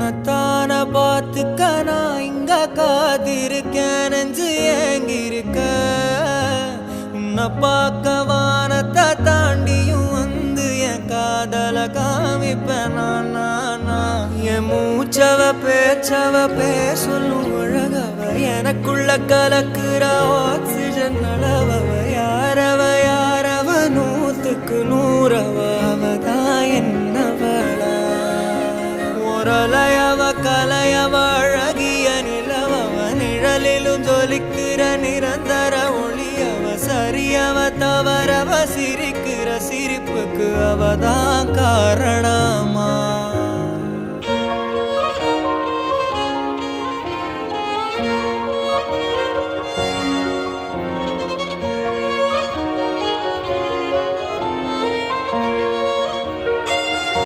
உன்னத்தான பார்த்துக்க நான் இங்க காத்திருக்கேன் நெஞ்சு ஏங்கிருக்க உன்னை பார்க்க வானத்தை தாண்டியும் வந்து என் காதல காமிப்பேன் என் மூச்சவ பேச்சவ பேசலும் அழகவ எனக்குள்ள கலக்குற ஆக்சிஜன் அளவவ யாரவ நூத்துக்கு நூறவ அவதான் என்னவளா ஒரலையவ கலையவ அழகிய நிலவவ நிழலிலும் ஜொலிக்கிற நிரந்தர ஒளியவ சரியவ தவறவ சிரிக்கிற சிரிப்புக்கு அவதான் காரணம்